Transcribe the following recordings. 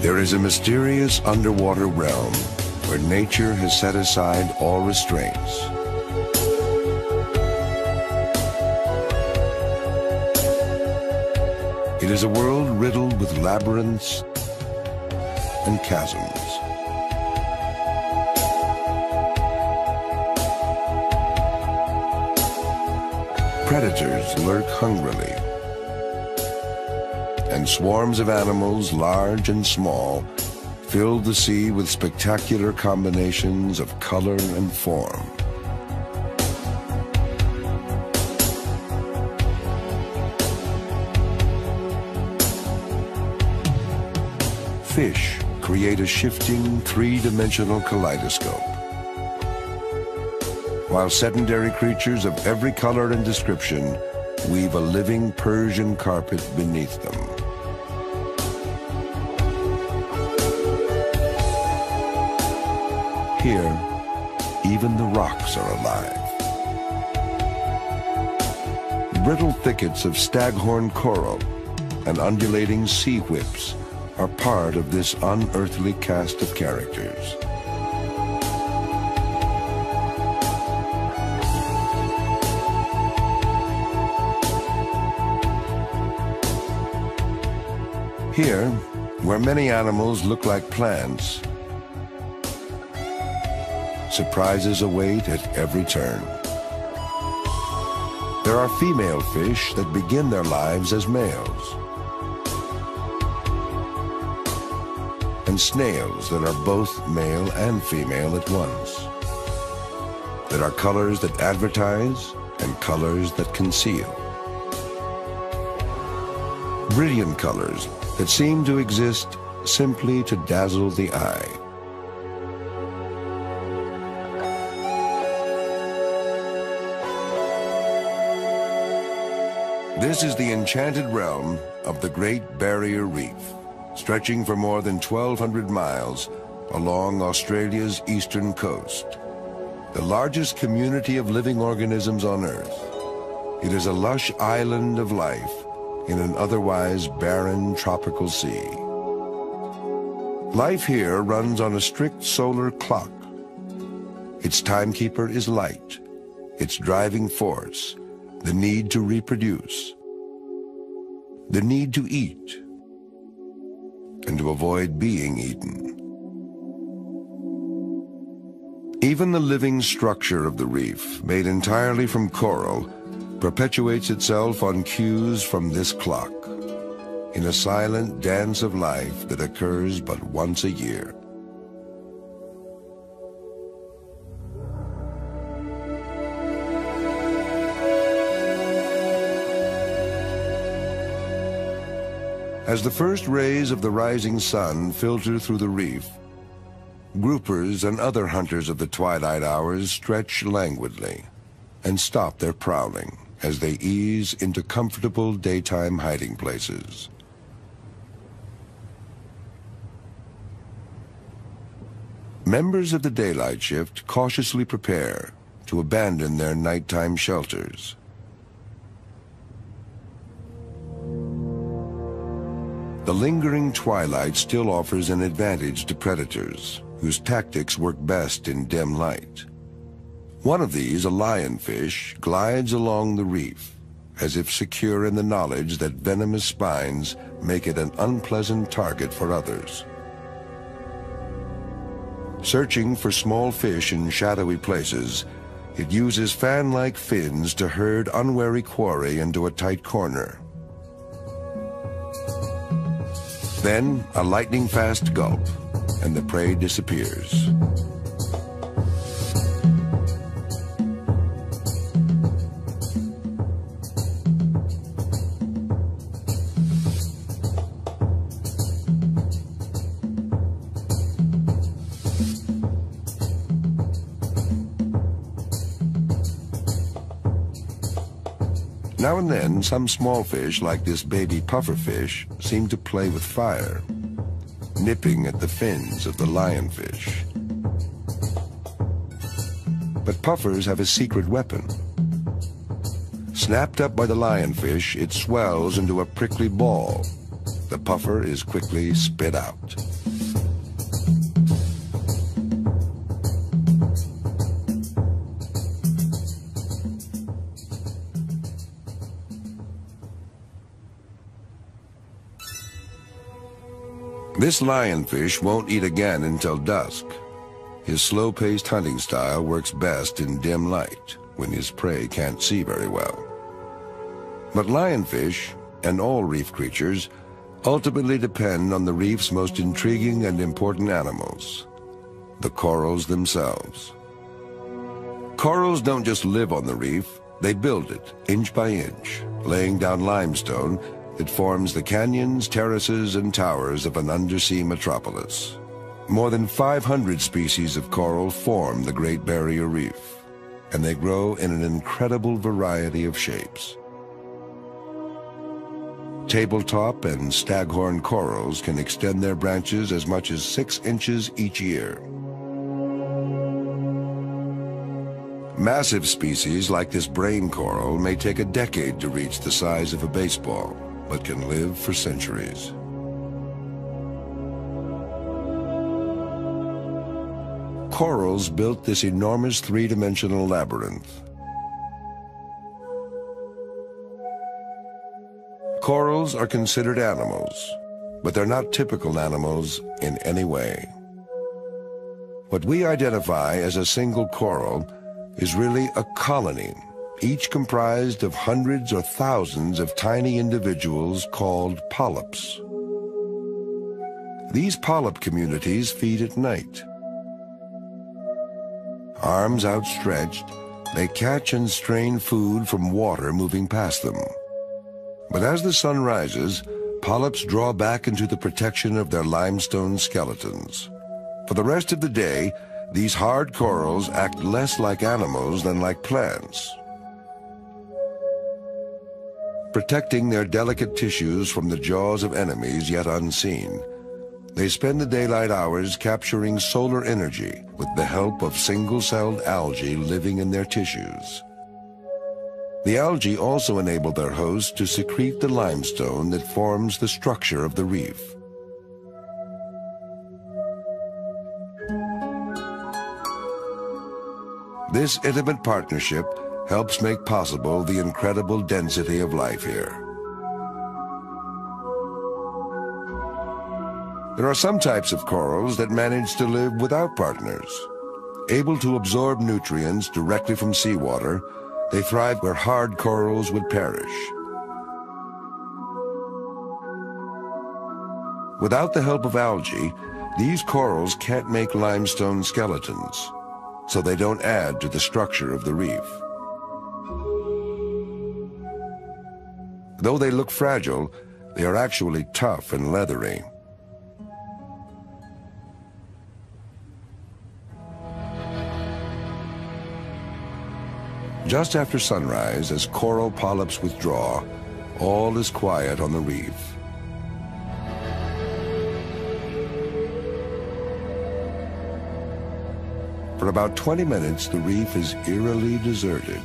There is a mysterious underwater realm where nature has set aside all restraints. It is a world riddled with labyrinths and chasms. Predators lurk hungrily, and swarms of animals, large and small, fill the sea with spectacular combinations of color and form. Fish create a shifting, three-dimensional kaleidoscope, while sedentary creatures of every color and description weave a living Persian carpet beneath them. Here, even the rocks are alive. Brittle thickets of staghorn coral and undulating sea whips are part of this unearthly cast of characters. Here, where many animals look like plants, surprises await at every turn. There are female fish that begin their lives as males, and snails that are both male and female at once. There are colors that advertise and colors that conceal. Brilliant colors that seem to exist simply to dazzle the eye. This is the enchanted realm of the Great Barrier Reef, stretching for more than 1,200 miles along Australia's eastern coast. The largest community of living organisms on Earth. It is a lush island of life in an otherwise barren tropical sea. Life here runs on a strict solar clock. Its timekeeper is light, its driving force, the need to reproduce, the need to eat, and to avoid being eaten. Even the living structure of the reef, made entirely from coral, perpetuates itself on cues from this clock, in a silent dance of life that occurs but once a year. As the first rays of the rising sun filter through the reef, groupers and other hunters of the twilight hours stretch languidly and stop their prowling as they ease into comfortable daytime hiding places. Members of the daylight shift cautiously prepare to abandon their nighttime shelters. The lingering twilight still offers an advantage to predators, whose tactics work best in dim light. One of these, a lionfish, glides along the reef, as if secure in the knowledge that venomous spines make it an unpleasant target for others. Searching for small fish in shadowy places, it uses fan-like fins to herd unwary quarry into a tight corner. Then, a lightning-fast gulp, and the prey disappears. Now and then, some small fish, like this baby pufferfish, seem to play with fire, nipping at the fins of the lionfish. But puffers have a secret weapon. Snapped up by the lionfish, it swells into a prickly ball. The puffer is quickly spit out. This lionfish won't eat again until dusk. His slow-paced hunting style works best in dim light, when his prey can't see very well. But lionfish, and all reef creatures, ultimately depend on the reef's most intriguing and important animals, the corals themselves. Corals don't just live on the reef, they build it, inch by inch, laying down limestone that forms the canyons, terraces, and towers of an undersea metropolis. More than 500 species of coral form the Great Barrier Reef, and they grow in an incredible variety of shapes. Tabletop and staghorn corals can extend their branches as much as 6 inches each year. Massive species like this brain coral may take a decade to reach the size of a baseball, but can live for centuries. Corals built this enormous three-dimensional labyrinth. Corals are considered animals, but they're not typical animals in any way. What we identify as a single coral is really a colony, each comprised of hundreds or thousands of tiny individuals called polyps. These polyp communities feed at night. Arms outstretched, they catch and strain food from water moving past them. But as the sun rises, polyps draw back into the protection of their limestone skeletons. For the rest of the day, these hard corals act less like animals than like plants, protecting their delicate tissues from the jaws of enemies yet unseen. They spend the daylight hours capturing solar energy with the help of single-celled algae living in their tissues. The algae also enable their hosts to secrete the limestone that forms the structure of the reef. This intimate partnership helps make possible the incredible density of life here. There are some types of corals that manage to live without partners. Able to absorb nutrients directly from seawater, they thrive where hard corals would perish. Without the help of algae, these corals can't make limestone skeletons, so they don't add to the structure of the reef. Though they look fragile, they are actually tough and leathery. Just after sunrise, as coral polyps withdraw, all is quiet on the reef. For about 20 minutes, the reef is eerily deserted.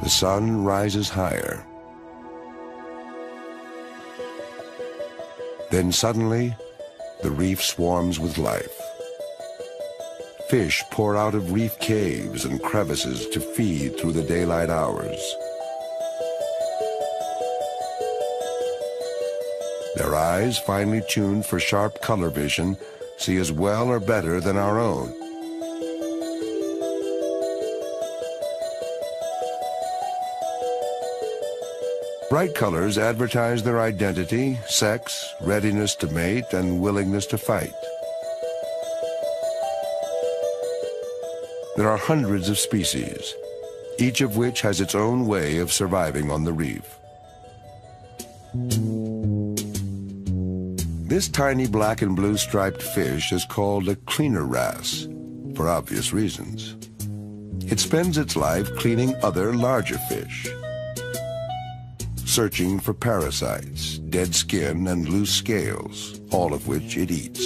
The sun rises higher. Then suddenly, the reef swarms with life. Fish pour out of reef caves and crevices to feed through the daylight hours. Their eyes, finely tuned for sharp color vision, see as well or better than our own. Bright colors advertise their identity, sex, readiness to mate, and willingness to fight. There are hundreds of species, each of which has its own way of surviving on the reef. This tiny black and blue striped fish is called a cleaner wrasse, for obvious reasons. It spends its life cleaning other larger fish, searching for parasites, dead skin, and loose scales, all of which it eats.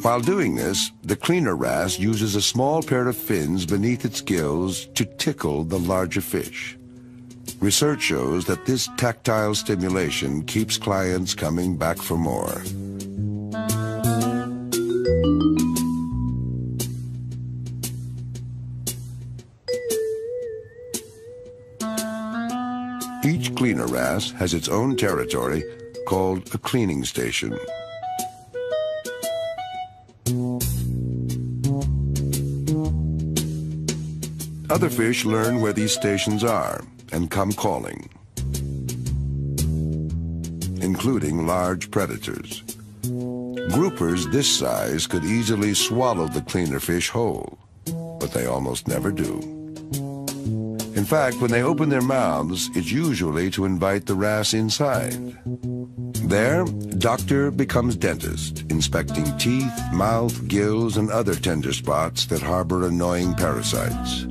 While doing this, the cleaner wrasse uses a small pair of fins beneath its gills to tickle the larger fish. Research shows that this tactile stimulation keeps clients coming back for more. Each cleaner wrasse has its own territory called a cleaning station. Other fish learn where these stations are and come calling, including large predators. Groupers this size could easily swallow the cleaner fish whole, but they almost never do. In fact, when they open their mouths, it's usually to invite the wrasse inside. There, doctor becomes dentist, inspecting teeth, mouth, gills, and other tender spots that harbor annoying parasites.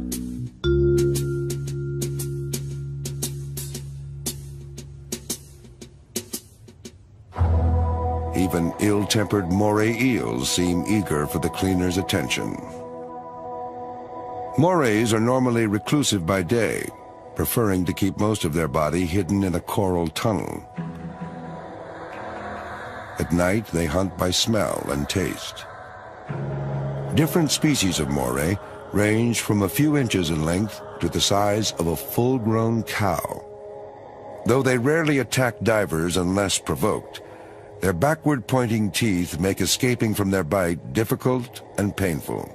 Even ill-tempered moray eels seem eager for the cleaner's attention. Morays are normally reclusive by day, preferring to keep most of their body hidden in a coral tunnel. At night, they hunt by smell and taste. Different species of moray range from a few inches in length to the size of a full-grown cow. Though they rarely attack divers unless provoked, their backward-pointing teeth make escaping from their bite difficult and painful.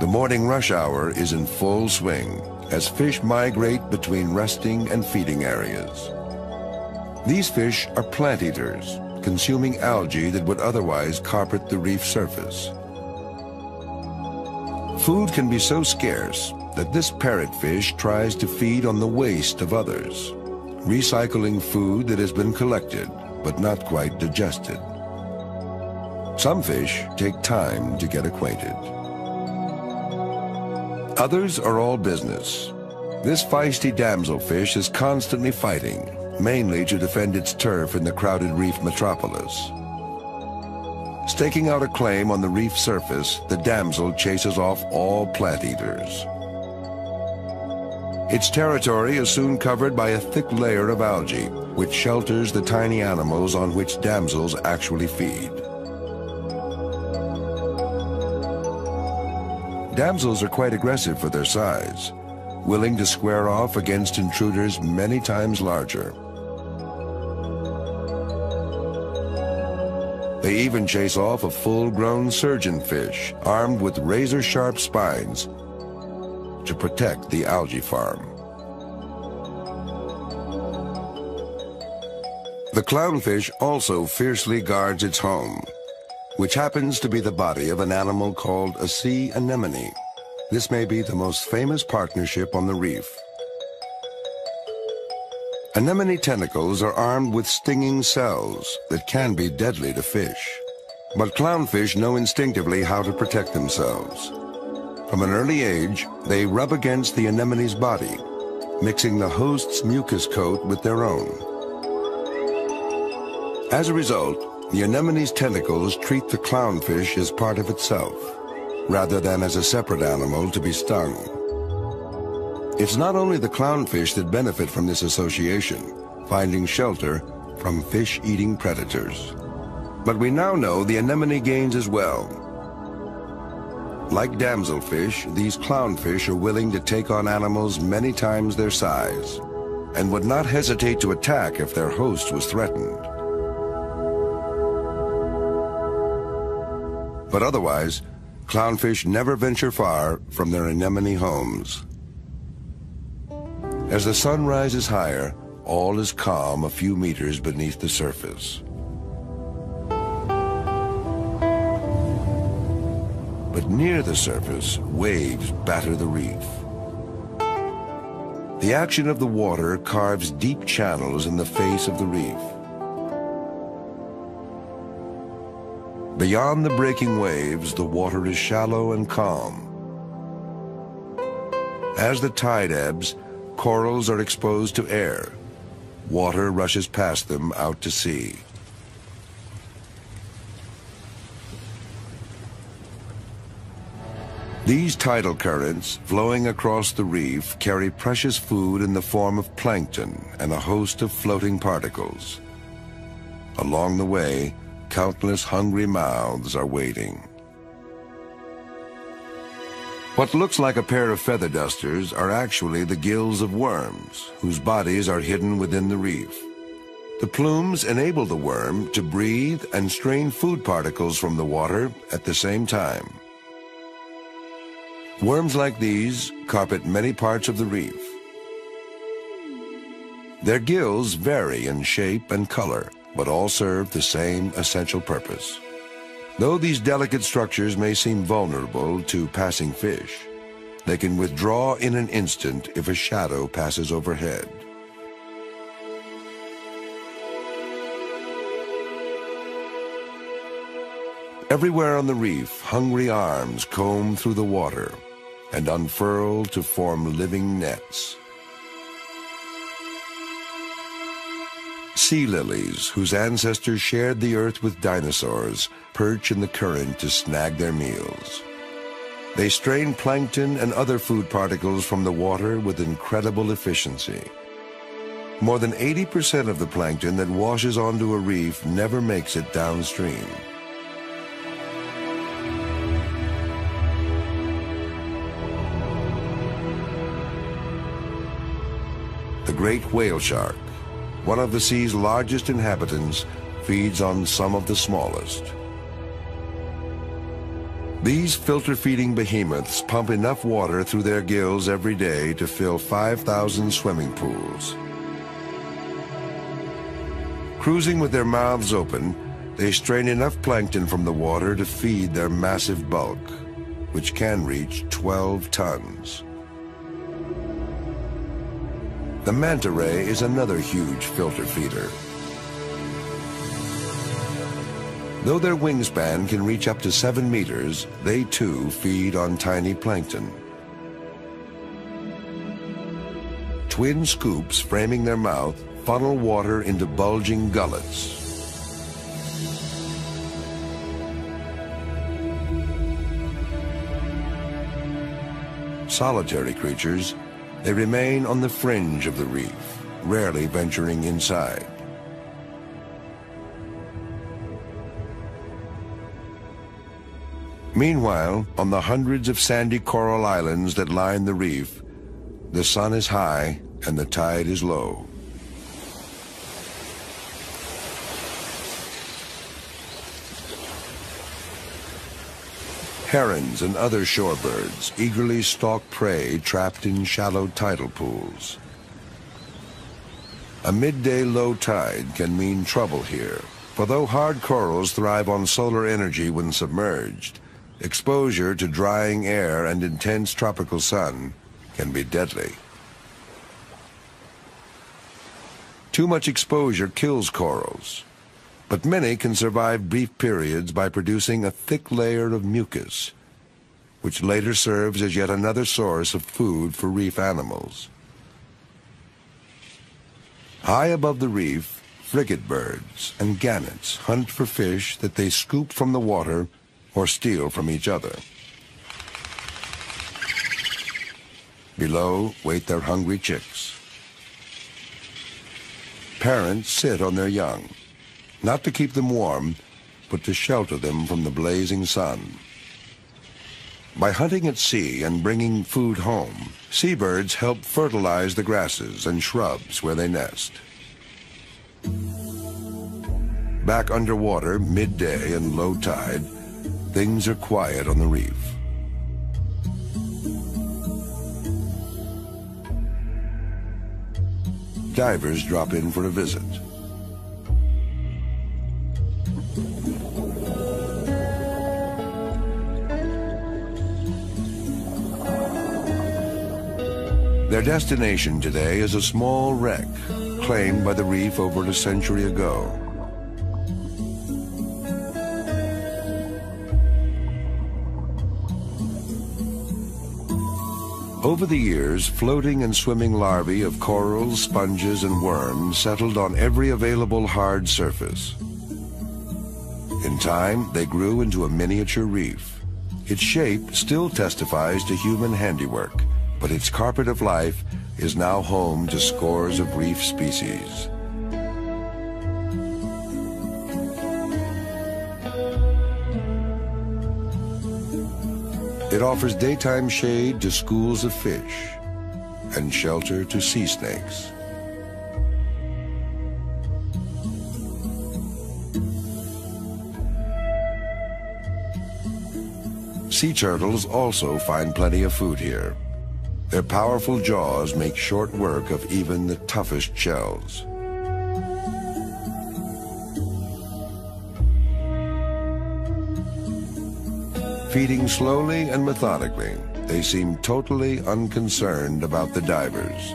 The morning rush hour is in full swing as fish migrate between resting and feeding areas. These fish are plant eaters, consuming algae that would otherwise carpet the reef surface. Food can be so scarce that this parrotfish tries to feed on the waste of others, recycling food that has been collected but not quite digested. Some fish take time to get acquainted. Others are all business. This feisty damselfish is constantly fighting, mainly to defend its turf in the crowded reef metropolis. Staking out a claim on the reef surface, the damsel chases off all plant eaters. Its territory is soon covered by a thick layer of algae, which shelters the tiny animals on which damsels actually feed. Damsels are quite aggressive for their size, willing to square off against intruders many times larger. They even chase off a full-grown surgeonfish armed with razor-sharp spines to protect the algae farm. The clownfish also fiercely guards its home, which happens to be the body of an animal called a sea anemone. This may be the most famous partnership on the reef. Anemone tentacles are armed with stinging cells that can be deadly to fish. But clownfish know instinctively how to protect themselves. From an early age, they rub against the anemone's body, mixing the host's mucus coat with their own. As a result, the anemone's tentacles treat the clownfish as part of itself, rather than as a separate animal to be stung. It's not only the clownfish that benefit from this association, finding shelter from fish-eating predators. But we now know the anemone gains as well. Like damselfish, these clownfish are willing to take on animals many times their size, and would not hesitate to attack if their host was threatened. But otherwise, clownfish never venture far from their anemone homes. As the sun rises higher, all is calm a few meters beneath the surface. But near the surface, waves batter the reef. The action of the water carves deep channels in the face of the reef. Beyond the breaking waves, the water is shallow and calm. As the tide ebbs, corals are exposed to air. Water rushes past them out to sea. These tidal currents flowing across the reef carry precious food in the form of plankton and a host of floating particles. Along the way, countless hungry mouths are waiting. What looks like a pair of feather dusters are actually the gills of worms, whose bodies are hidden within the reef. The plumes enable the worm to breathe and strain food particles from the water at the same time. Worms like these carpet many parts of the reef. Their gills vary in shape and color, but all serve the same essential purpose. Though these delicate structures may seem vulnerable to passing fish, they can withdraw in an instant if a shadow passes overhead. Everywhere on the reef, hungry arms comb through the water and unfurl to form living nets. Sea lilies, whose ancestors shared the earth with dinosaurs, perch in the current to snag their meals. They strain plankton and other food particles from the water with incredible efficiency. More than 80% of the plankton that washes onto a reef never makes it downstream. The great whale shark, one of the sea's largest inhabitants, feeds on some of the smallest. These filter-feeding behemoths pump enough water through their gills every day to fill 5,000 swimming pools. Cruising with their mouths open, they strain enough plankton from the water to feed their massive bulk, which can reach 12 tons. The manta ray is another huge filter feeder. Though their wingspan can reach up to 7 meters, they too feed on tiny plankton. Twin scoops framing their mouth funnel water into bulging gullets. Solitary creatures, they remain on the fringe of the reef, rarely venturing inside. Meanwhile, on the hundreds of sandy coral islands that line the reef, the sun is high and the tide is low. Herons and other shorebirds eagerly stalk prey trapped in shallow tidal pools. A midday low tide can mean trouble here, for though hard corals thrive on solar energy when submerged, exposure to drying air and intense tropical sun can be deadly. Too much exposure kills corals, but many can survive brief periods by producing a thick layer of mucus, which later serves as yet another source of food for reef animals. High above the reef, frigate birds and gannets hunt for fish that they scoop from the water or steal from each other. Below wait their hungry chicks. Parents sit on their young, not to keep them warm, but to shelter them from the blazing sun. By hunting at sea and bringing food home, seabirds help fertilize the grasses and shrubs where they nest. Back underwater, midday and low tide, things are quiet on the reef. Divers drop in for a visit. Their destination today is a small wreck claimed by the reef over a century ago. Over the years, floating and swimming larvae of corals, sponges, and worms settled on every available hard surface. In time, they grew into a miniature reef. Its shape still testifies to human handiwork, but its carpet of life is now home to scores of reef species. It offers daytime shade to schools of fish and shelter to sea snakes. Sea turtles also find plenty of food here. Their powerful jaws make short work of even the toughest shells. Feeding slowly and methodically, they seem totally unconcerned about the divers.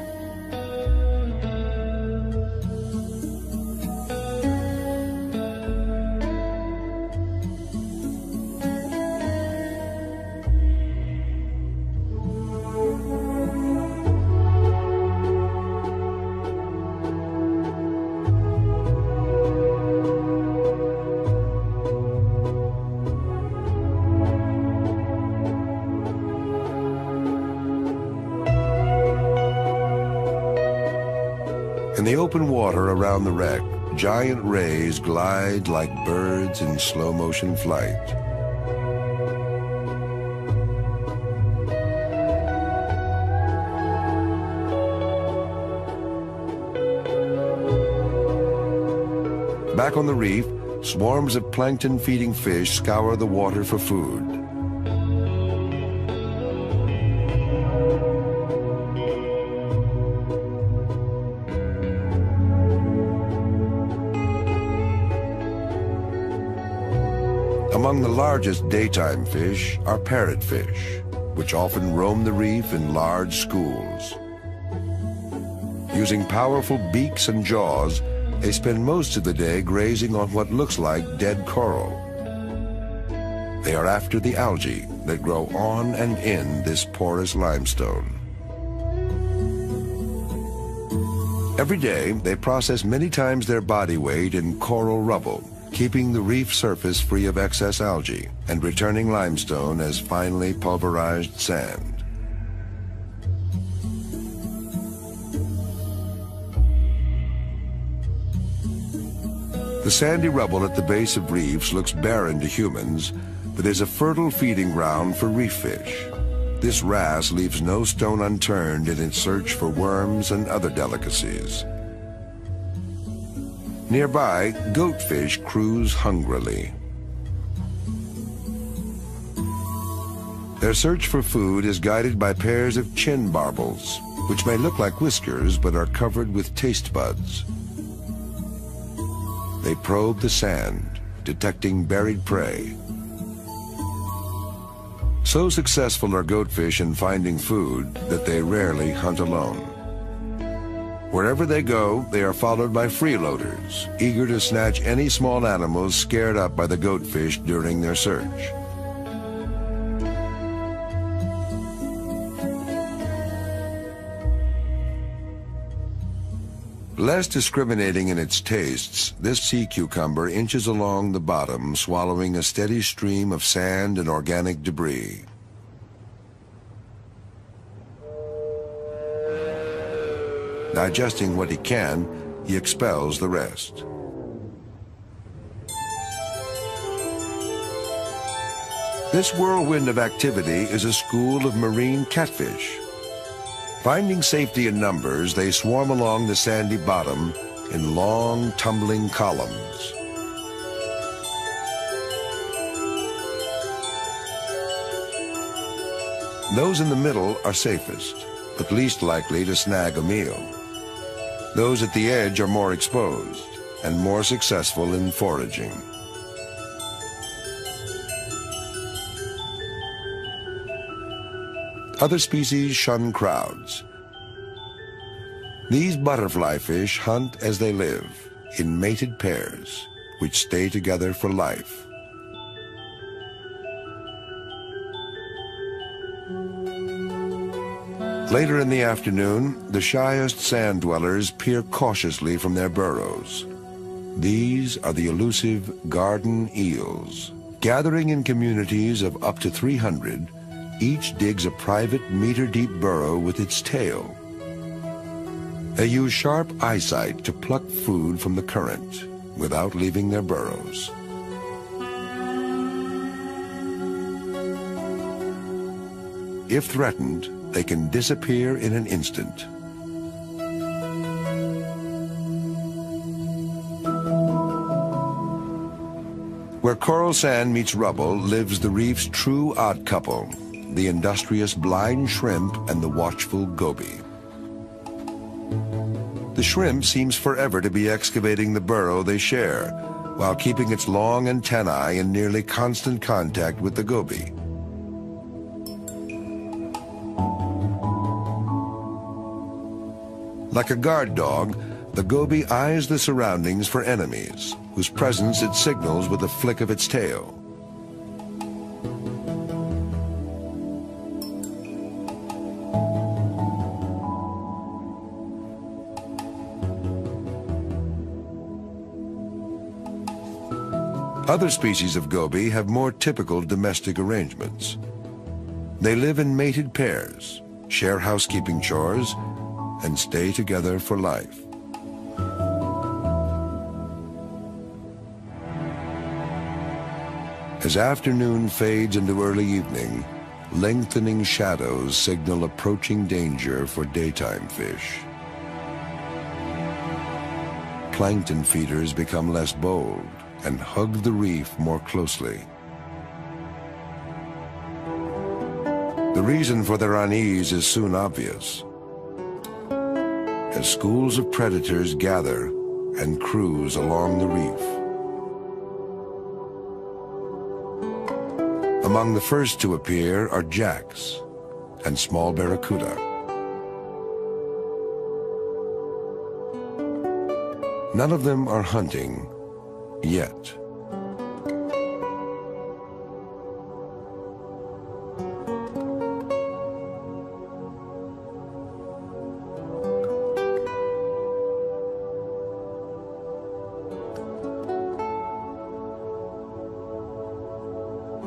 In the open water around the wreck, giant rays glide like birds in slow-motion flight. Back on the reef, swarms of plankton-feeding fish scour the water for food. Among the largest daytime fish are parrotfish, which often roam the reef in large schools. Using powerful beaks and jaws, they spend most of the day grazing on what looks like dead coral. They are after the algae that grow on and in this porous limestone. Every day, they process many times their body weight in coral rubble, keeping the reef surface free of excess algae and returning limestone as finely pulverized sand. The sandy rubble at the base of reefs looks barren to humans, but is a fertile feeding ground for reef fish. This wrasse leaves no stone unturned in its search for worms and other delicacies. Nearby, goatfish cruise hungrily. Their search for food is guided by pairs of chin barbels, which may look like whiskers but are covered with taste buds. They probe the sand, detecting buried prey. So successful are goatfish in finding food that they rarely hunt alone. Wherever they go, they are followed by freeloaders, eager to snatch any small animals scared up by the goatfish during their search. Less discriminating in its tastes, this sea cucumber inches along the bottom, swallowing a steady stream of sand and organic debris. Digesting what he can, he expels the rest. This whirlwind of activity is a school of marine catfish. Finding safety in numbers, they swarm along the sandy bottom in long, tumbling columns. Those in the middle are safest, but least likely to snag a meal. Those at the edge are more exposed and more successful in foraging. Other species shun crowds. These butterfly fish hunt as they live, in mated pairs, which stay together for life. Later in the afternoon, the shyest sand dwellers peer cautiously from their burrows. These are the elusive garden eels. Gathering in communities of up to 300, each digs a private meter-deep burrow with its tail. They use sharp eyesight to pluck food from the current without leaving their burrows. if threatened, they can disappear in an instant. Where coral sand meets rubble lives the reef's true odd couple, the industrious blind shrimp and the watchful goby. The shrimp seems forever to be excavating the burrow they share, while keeping its long antennae in nearly constant contact with the goby. Like a guard dog, the goby eyes the surroundings for enemies, whose presence it signals with a flick of its tail. Other species of goby have more typical domestic arrangements. They live in mated pairs, share housekeeping chores, and stay together for life. As afternoon fades into early evening, lengthening shadows signal approaching danger for daytime fish. Plankton feeders become less bold and hug the reef more closely. The reason for their unease is soon obvious, as schools of predators gather and cruise along the reef. Among the first to appear are jacks and small barracuda. None of them are hunting yet.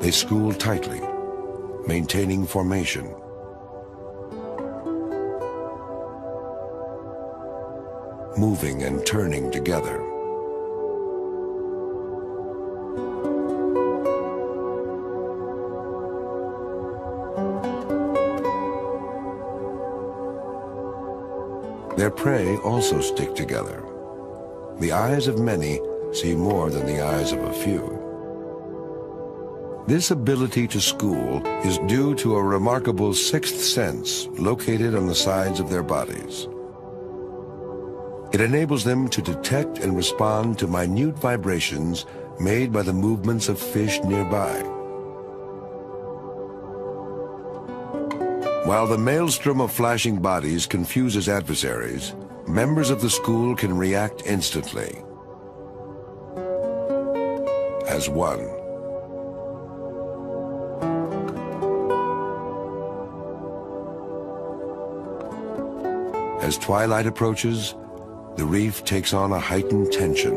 They school tightly, maintaining formation. Moving and turning together. Their prey also stick together. The eyes of many see more than the eyes of a few. This ability to school is due to a remarkable sixth sense located on the sides of their bodies. It enables them to detect and respond to minute vibrations made by the movements of fish nearby. While the maelstrom of flashing bodies confuses adversaries, members of the school can react instantly as one. As twilight approaches, the reef takes on a heightened tension.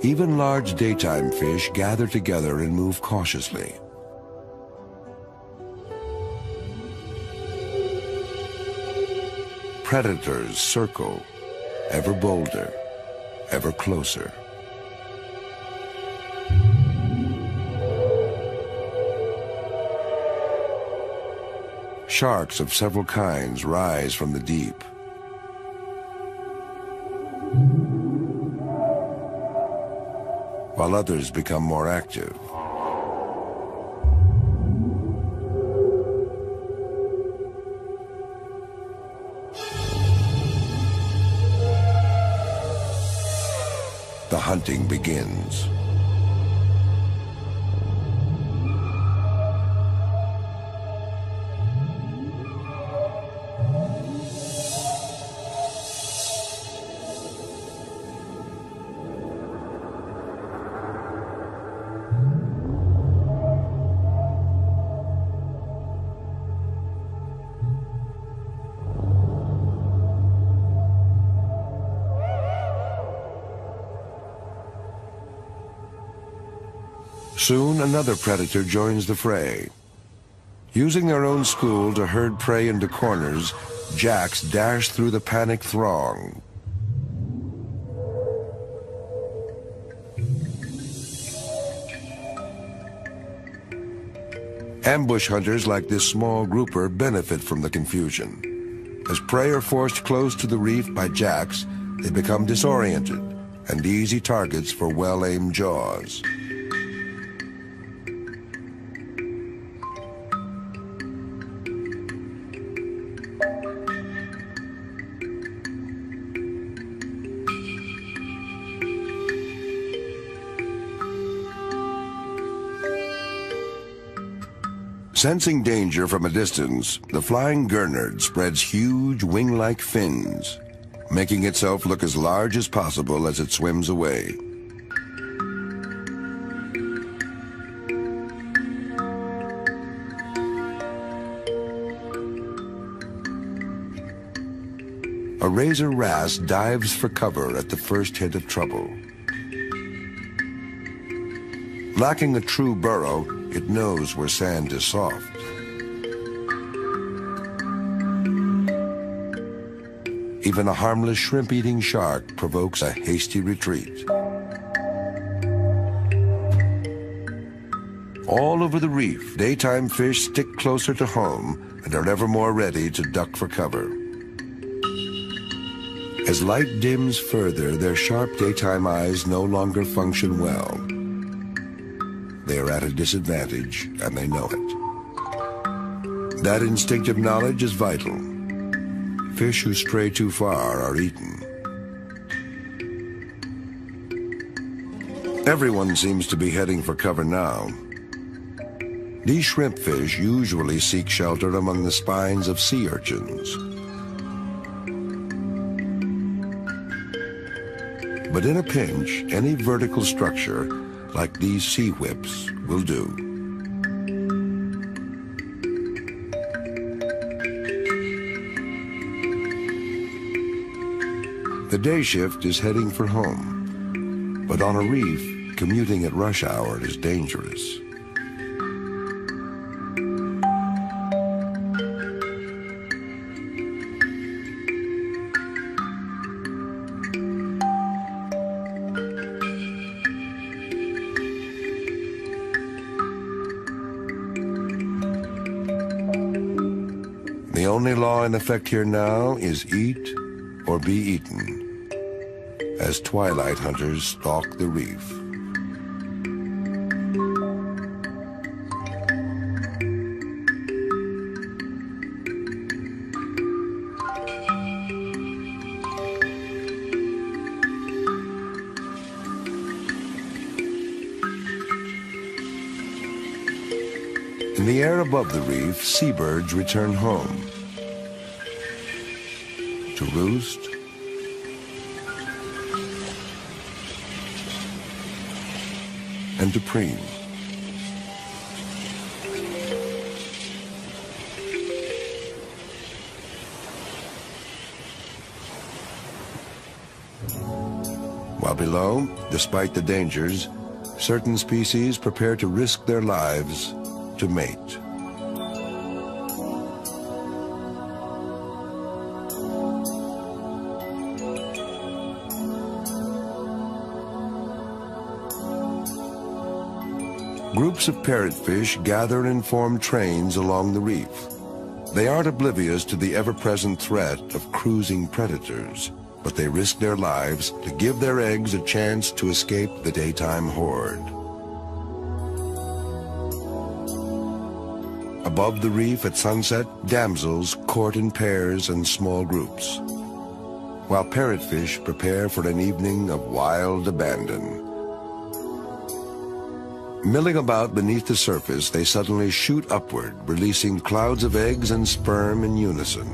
Even large daytime fish gather together and move cautiously. Predators circle, ever bolder, ever closer. Sharks of several kinds rise from the deep. While others become more active. The hunting begins. Soon another predator joins the fray. Using their own school to herd prey into corners, jacks dash through the panicked throng. Ambush hunters like this small grouper benefit from the confusion. As prey are forced close to the reef by jacks, they become disoriented and easy targets for well-aimed jaws. Sensing danger from a distance, the flying gurnard spreads huge wing-like fins, making itself look as large as possible as it swims away. A razor wrasse dives for cover at the first hint of trouble. Lacking a true burrow, it knows where sand is soft. Even a harmless shrimp-eating shark provokes a hasty retreat. All over the reef, daytime fish stick closer to home and are ever more ready to duck for cover. As light dims further, their sharp daytime eyes no longer function well. They are at a disadvantage, and they know it. That instinctive knowledge is vital. Fish who stray too far are eaten. Everyone seems to be heading for cover now. These shrimp fish usually seek shelter among the spines of sea urchins. But in a pinch, any vertical structure, like these sea whips, will do. The day shift is heading for home, but on a reef, commuting at rush hour is dangerous. The only law in effect here now is eat or be eaten, as twilight hunters stalk the reef. In the air above the reef, seabirds return home to roost and to preen. While below, despite the dangers, certain species prepare to risk their lives to mate. Groups of parrotfish gather and form trains along the reef. They aren't oblivious to the ever-present threat of cruising predators, but they risk their lives to give their eggs a chance to escape the daytime horde. Above the reef at sunset, damsels court in pairs and small groups, while parrotfish prepare for an evening of wild abandon. Milling about beneath the surface, they suddenly shoot upward, releasing clouds of eggs and sperm in unison.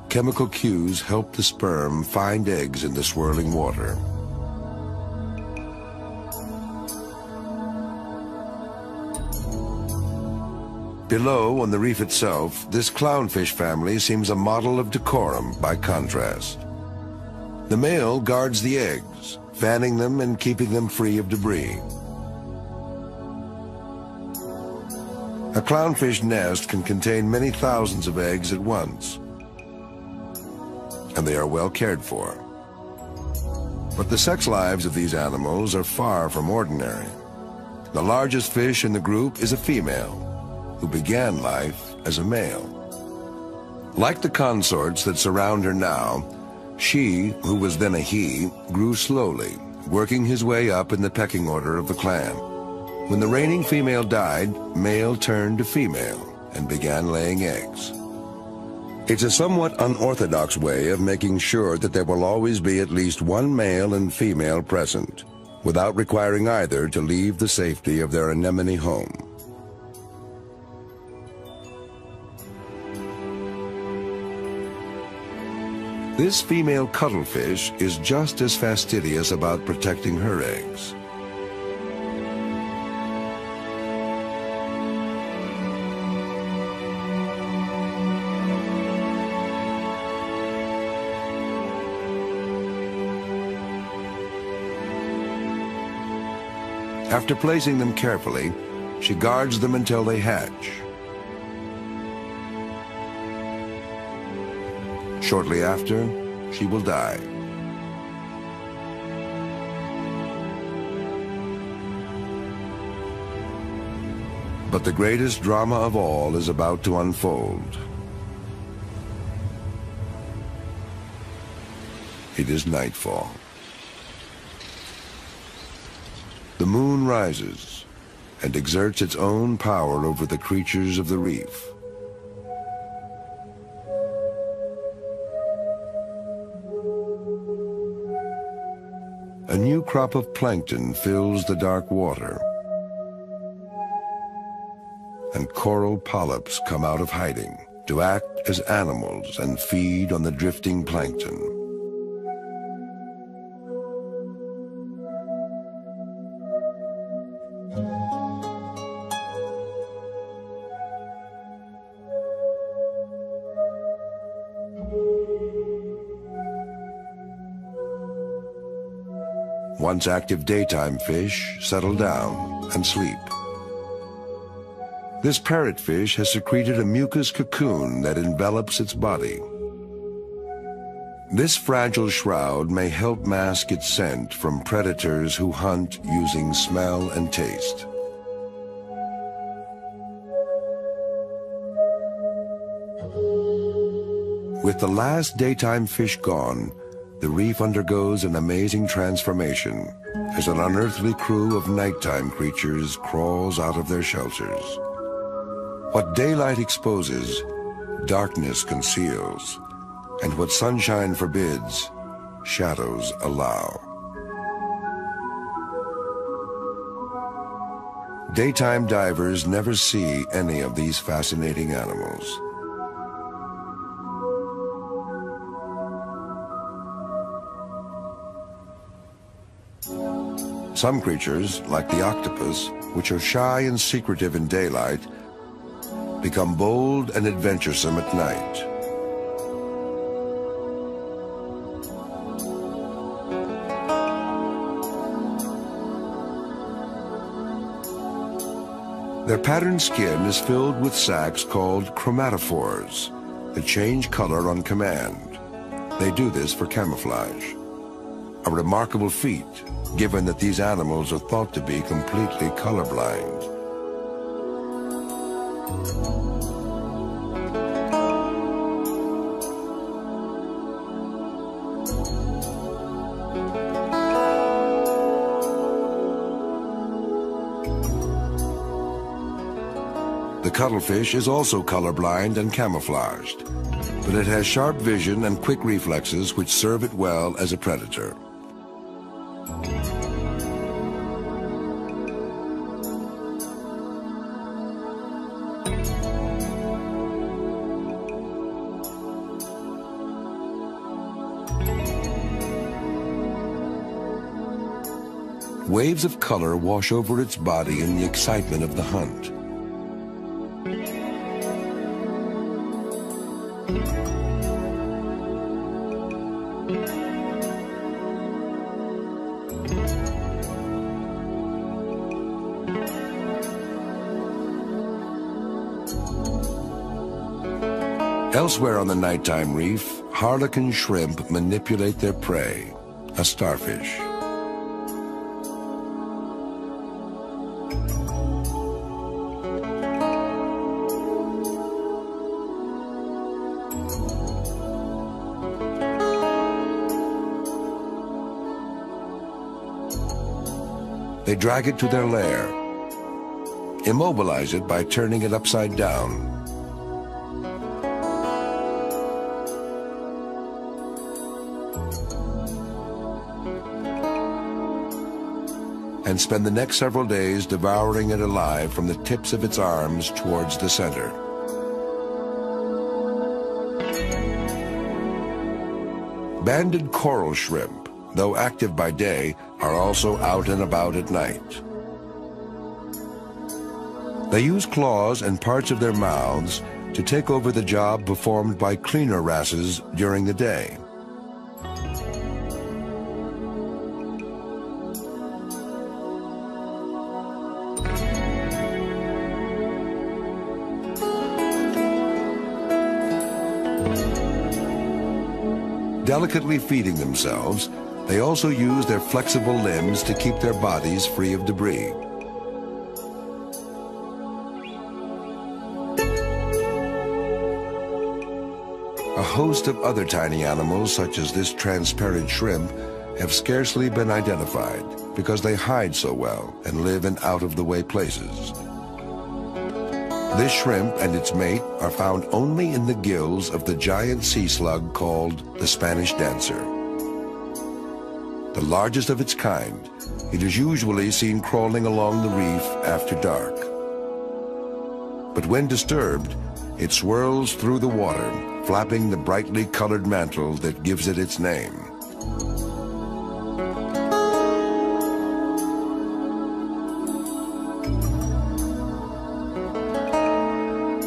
Chemical cues help the sperm find eggs in the swirling water. Below, on the reef itself, this clownfish family seems a model of decorum by contrast. The male guards the eggs, fanning them and keeping them free of debris. A clownfish nest can contain many thousands of eggs at once, and they are well cared for. But the sex lives of these animals are far from ordinary. The largest fish in the group is a female, who began life as a male. Like the consorts that surround her now, she, who was then a he, grew slowly, working his way up in the pecking order of the clan. When the reigning female died, male turned to female and began laying eggs. It's a somewhat unorthodox way of making sure that there will always be at least one male and female present, without requiring either to leave the safety of their anemone home. This female cuttlefish is just as fastidious about protecting her eggs. After placing them carefully, she guards them until they hatch. Shortly after, she will die. But the greatest drama of all is about to unfold. It is nightfall. The moon rises and exerts its own power over the creatures of the reef. A new crop of plankton fills the dark water, and coral polyps come out of hiding to act as animals and feed on the drifting plankton. Once active daytime fish settle down and sleep. This parrotfish has secreted a mucus cocoon that envelops its body. This fragile shroud may help mask its scent from predators who hunt using smell and taste. With the last daytime fish gone, the reef undergoes an amazing transformation as an unearthly crew of nighttime creatures crawls out of their shelters. What daylight exposes, darkness conceals, and what sunshine forbids, shadows allow. Daytime divers never see any of these fascinating animals. Some creatures, like the octopus, which are shy and secretive in daylight, become bold and adventuresome at night. Their patterned skin is filled with sacs called chromatophores that change color on command. They do this for camouflage. A remarkable feat, given that these animals are thought to be completely colorblind. The cuttlefish is also colorblind and camouflaged, but it has sharp vision and quick reflexes which serve it well as a predator. Waves of color wash over its body in the excitement of the hunt. Elsewhere on the nighttime reef, harlequin shrimp manipulate their prey, a starfish. They drag it to their lair, immobilize it by turning it upside down. And spend the next several days devouring it alive from the tips of its arms towards the center. Banded coral shrimp, though active by day, are also out and about at night. They use claws and parts of their mouths to take over the job performed by cleaner wrasses during the day. Delicately feeding themselves, they also use their flexible limbs to keep their bodies free of debris. A host of other tiny animals, such as this transparent shrimp, have scarcely been identified because they hide so well and live in out-of-the-way places. This shrimp and its mate are found only in the gills of the giant sea slug called the Spanish dancer. The largest of its kind, it is usually seen crawling along the reef after dark. But when disturbed, it swirls through the water, flapping the brightly colored mantle that gives it its name.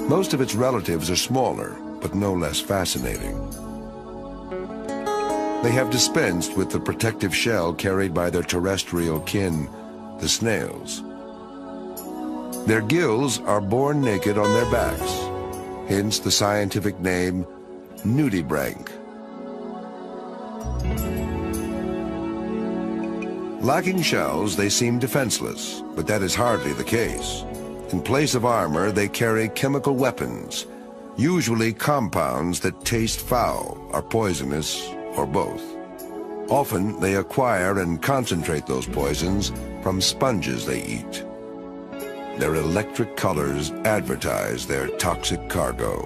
Most of its relatives are smaller, but no less fascinating. They have dispensed with the protective shell carried by their terrestrial kin, the snails. Their gills are born naked on their backs, hence the scientific name nudibranch. Lacking shells, they seem defenseless, but that is hardly the case. In place of armor, they carry chemical weapons, usually compounds that taste foul, are poisonous, or both. Often, they acquire and concentrate those poisons from sponges they eat. Their electric colors advertise their toxic cargo.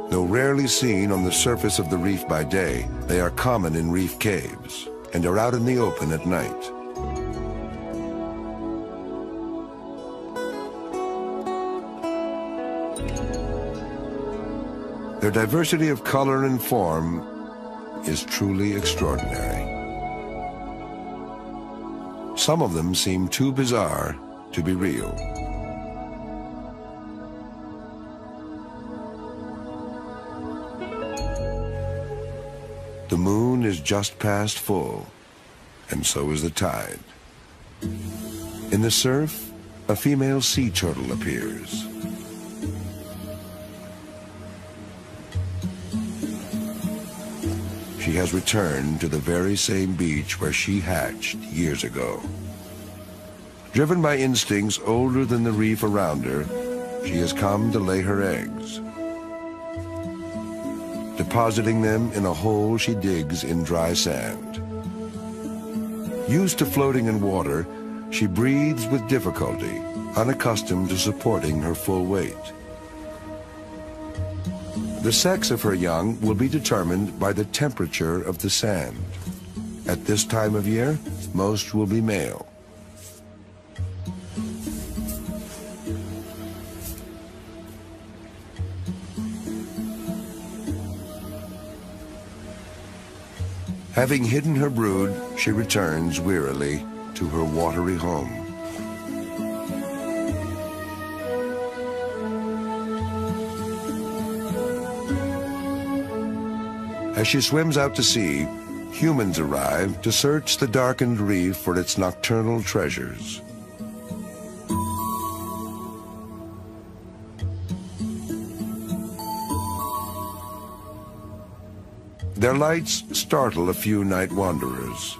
Though rarely seen on the surface of the reef by day, they are common in reef caves and are out in the open at night. Their diversity of color and form is truly extraordinary. Some of them seem too bizarre to be real. The moon is just past full, and so is the tide. In the surf, a female sea turtle appears. She has returned to the very same beach where she hatched years ago. Driven by instincts older than the reef around her, she has come to lay her eggs, depositing them in a hole she digs in dry sand. Used to floating in water, she breathes with difficulty, unaccustomed to supporting her full weight. The sex of her young will be determined by the temperature of the sand. At this time of year, most will be male. Having hidden her brood, she returns wearily to her watery home. As she swims out to sea, humans arrive to search the darkened reef for its nocturnal treasures. Their lights startle a few night wanderers.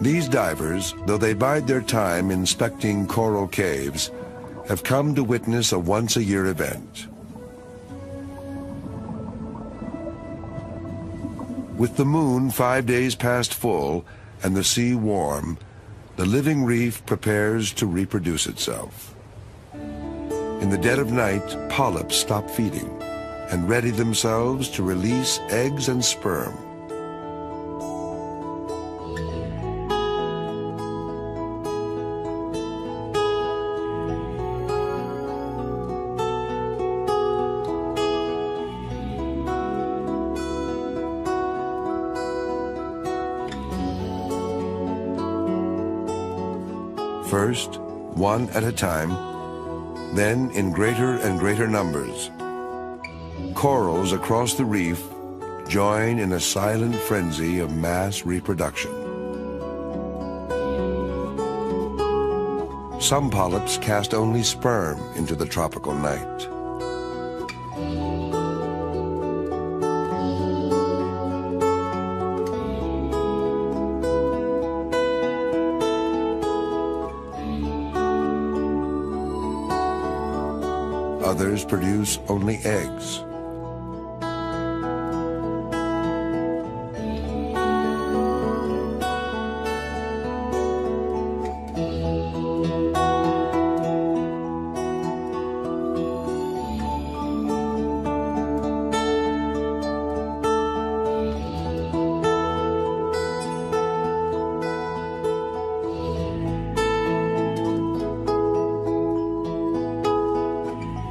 These divers, though they bide their time inspecting coral caves, have come to witness a once-a-year event. With the moon 5 days past full and the sea warm, the living reef prepares to reproduce itself. In the dead of night, polyps stop feeding and ready themselves to release eggs and sperm. First, one at a time, then in greater and greater numbers. Corals across the reef join in a silent frenzy of mass reproduction. Some polyps cast only sperm into the tropical night. Others produce only eggs.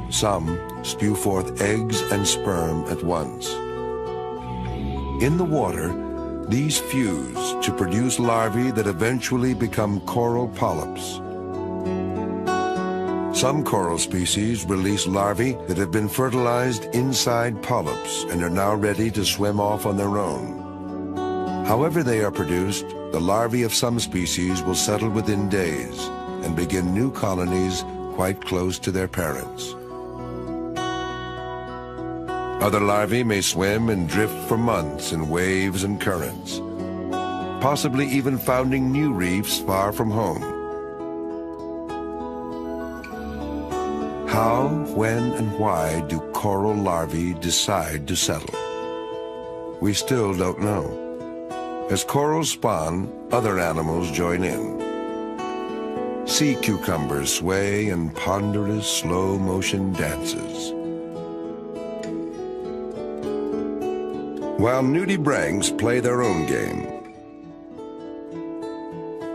Some spew forth eggs and sperm at once. In the water, these fuse to produce larvae that eventually become coral polyps. Some coral species release larvae that have been fertilized inside polyps and are now ready to swim off on their own. However they are produced, the larvae of some species will settle within days and begin new colonies quite close to their parents. Other larvae may swim and drift for months in waves and currents, possibly even founding new reefs far from home. How, when, and why do coral larvae decide to settle? We still don't know. As corals spawn, other animals join in. Sea cucumbers sway in ponderous slow-motion dances, while nudibranchs play their own game.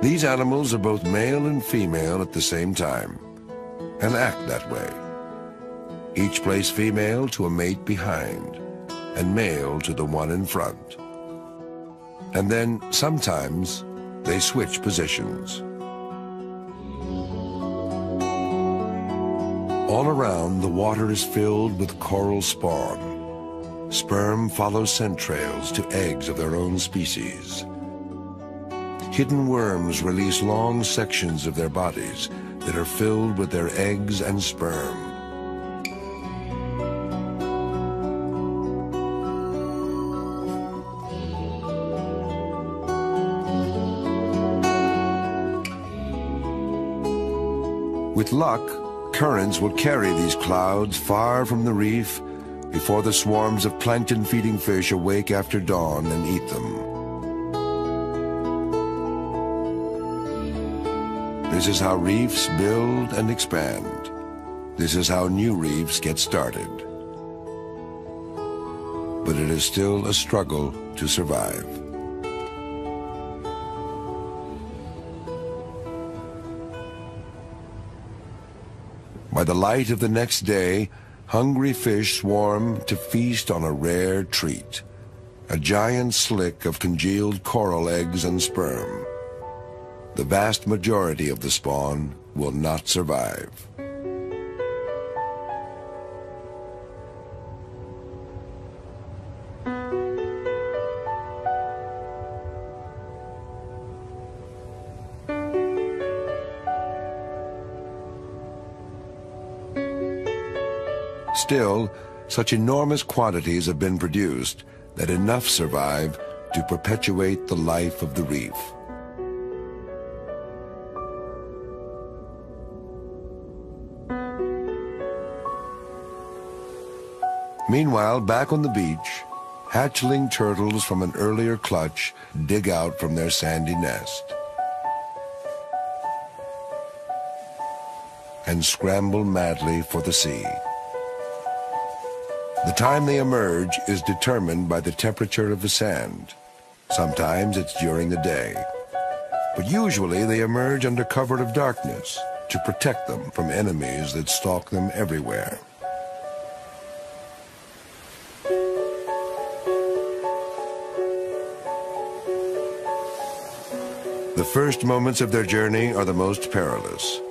These animals are both male and female at the same time, and act that way. Each plays female to a mate behind, and male to the one in front. And then, sometimes, they switch positions. All around, the water is filled with coral spawn. Sperm follows scent trails to eggs of their own species. Hidden worms release long sections of their bodies that are filled with their eggs and sperm. With luck, currents will carry these clouds far from the reef before the swarms of plankton-feeding fish awake after dawn and eat them. This is how reefs build and expand. This is how new reefs get started. But it is still a struggle to survive. By the light of the next day, hungry fish swarm to feast on a rare treat, a giant slick of congealed coral eggs and sperm. The vast majority of the spawn will not survive. Still, such enormous quantities have been produced that enough survive to perpetuate the life of the reef. Meanwhile, back on the beach, hatchling turtles from an earlier clutch dig out from their sandy nest and scramble madly for the sea. The time they emerge is determined by the temperature of the sand. Sometimes it's during the day, but usually they emerge under cover of darkness to protect them from enemies that stalk them everywhere. The first moments of their journey are the most perilous,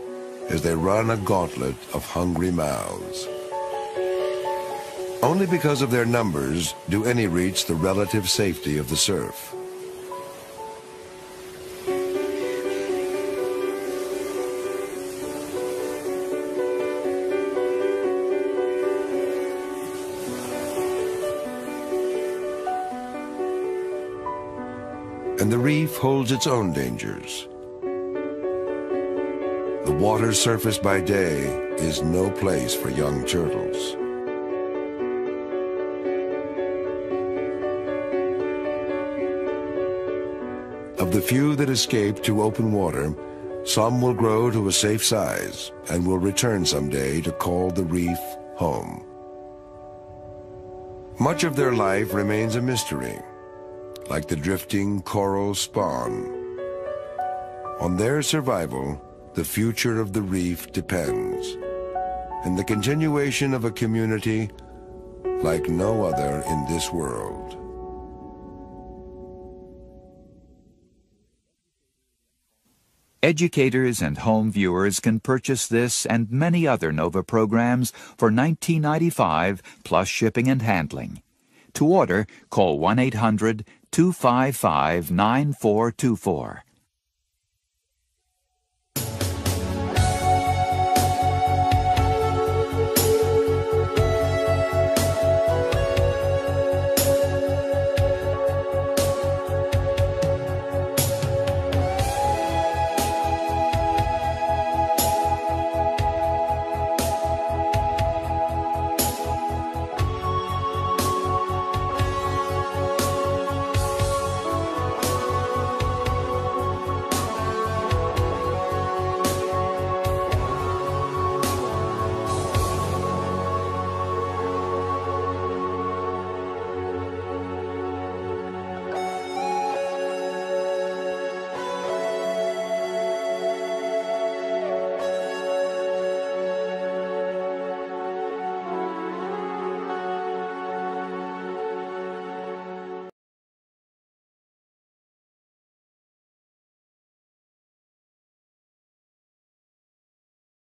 as they run a gauntlet of hungry mouths. Only because of their numbers do any reach the relative safety of the surf. And the reef holds its own dangers. The water's surface by day is no place for young turtles. Of the few that escape to open water, some will grow to a safe size and will return someday to call the reef home. Much of their life remains a mystery, like the drifting coral spawn. On their survival, the future of the reef depends, and the continuation of a community like no other in this world. Educators and home viewers can purchase this and many other NOVA programs for $19.95 plus shipping and handling. To order, call 1-800-255-9424.